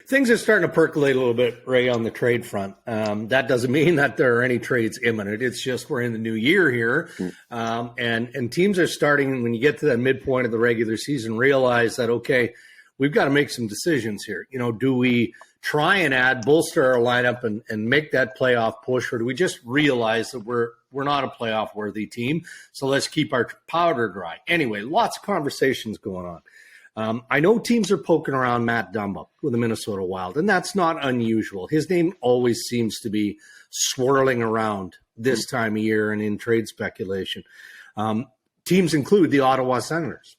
things are starting to percolate a little bit, Ray, on the trade front. That doesn't mean that there are any trades imminent. It's just we're in the new year here, and teams are starting, when you get to that midpoint of the regular season, realize that, okay, we've got to make some decisions here. You know, do we try and bolster our lineup and make that playoff push, or do we just realize that we're not a playoff-worthy team, so let's keep our powder dry? Anyway, lots of conversations going on. I know teams are poking around Matt Dumba with the Minnesota Wild, and that's not unusual. His name always seems to be swirling around this time of year and in trade speculation. Teams include the Ottawa Senators.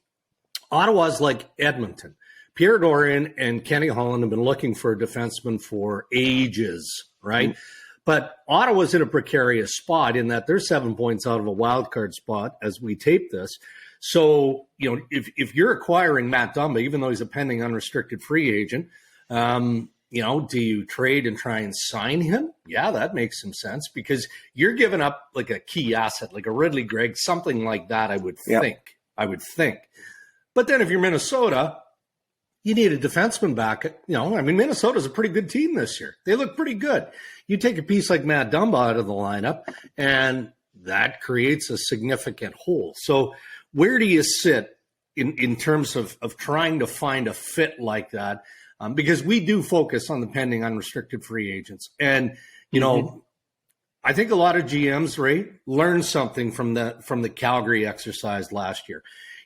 Ottawa's like Edmonton. Pierre Dorion and Kenny Holland have been looking for a defenseman for ages, right? But Ottawa's in a precarious spot in that they're 7 points out of a wild card spot as we tape this. So, you know, if you're acquiring Matt Dumba, even though he's a pending unrestricted free agent, you know, do you trade and try and sign him? Yeah, that makes some sense because you're giving up like a key asset, like a Ridley Gregg, something like that, I would think. But then if you're Minnesota, you need a defenseman back. You know, I mean, Minnesota's a pretty good team this year. They look pretty good. You take a piece like Matt Dumba out of the lineup, and that creates a significant hole. So where do you sit in terms of trying to find a fit like that? Because we do focus on the pending unrestricted free agents. And, you know, I think a lot of GMs, Ray, learned something from the Calgary exercise last year.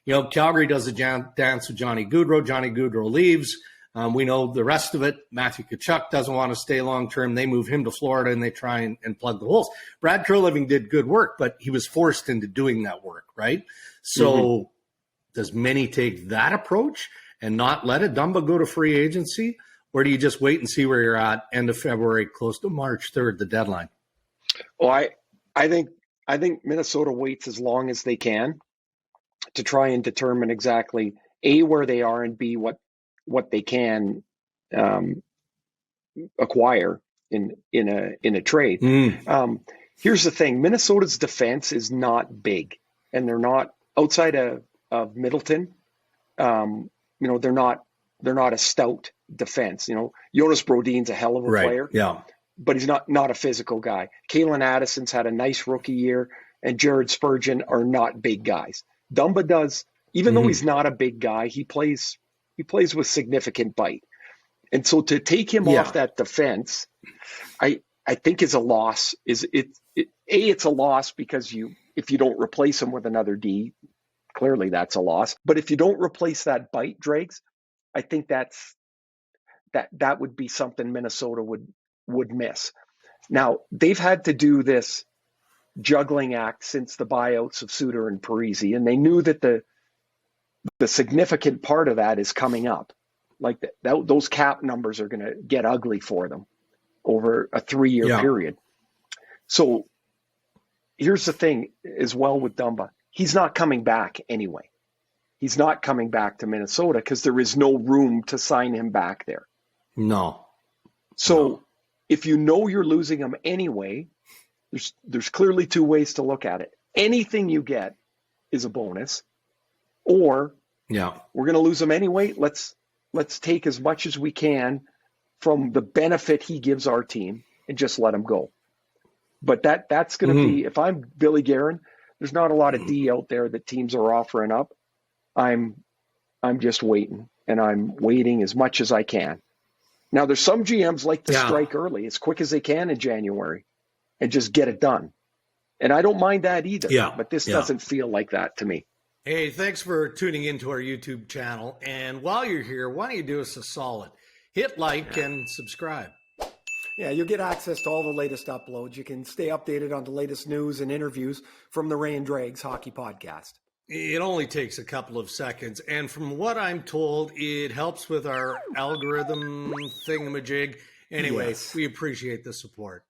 You know, Calgary does a dance with Johnny Gaudreau. Johnny Gaudreau leaves. We know the rest of it. Matthew Tkachuk doesn't want to stay long-term. They move him to Florida, and they try and plug the holes. Brad Treliving did good work, but he was forced into doing that work, right? So does Minnie take that approach and not let a Dumba go to free agency? Or do you just wait and see where you're at end of February, close to March 3rd, the deadline? Well, I think Minnesota waits as long as they can to try and determine exactly A, where they are, and B, what they can acquire in a trade. Here's the thing: Minnesota's defense is not big, and they're not outside of Middleton. You know, they're not a stout defense. You know, Jonas Brodin's a hell of a player, but he's not a physical guy. Kalen Addison's had a nice rookie year, and Jared Spurgeon are not big guys. Dumba does, even though he's not a big guy, he plays with significant bite. And so to take him off that defense, I think is a loss. It's a loss because if you don't replace him with another D, clearly that's a loss. But if you don't replace that bite, Dregs, I think that would be something Minnesota would miss. Now, they've had to do this juggling act since the buyouts of Suter and Parise, and they knew that the significant part of that is coming up. Like those cap numbers are going to get ugly for them over a 3-year period. So here's the thing as well with Dumba. He's not coming back anyway. He's not coming back to Minnesota because there is no room to sign him back there. No. So if you know you're losing him anyway, there's clearly two ways to look at it. Anything you get is a bonus, or we're going to lose him anyway. Let's take as much as we can from the benefit he gives our team and just let him go. But that's going to be, if I'm Billy Guerin, there's not a lot of D out there that teams are offering up. I'm just waiting, and I'm waiting as much as I can. Now, there's some GMs like to strike early, as quick as they can in January, and just get it done. And I don't mind that either. But this doesn't feel like that to me. Hey, thanks for tuning into our YouTube channel. And while you're here, why don't you do us a solid? Hit like and subscribe. Yeah, you'll get access to all the latest uploads. You can stay updated on the latest news and interviews from the Ray and Dregs Hockey Podcast. It only takes a couple of seconds. And from what I'm told, it helps with our algorithm thingamajig. Anyway, we appreciate the support.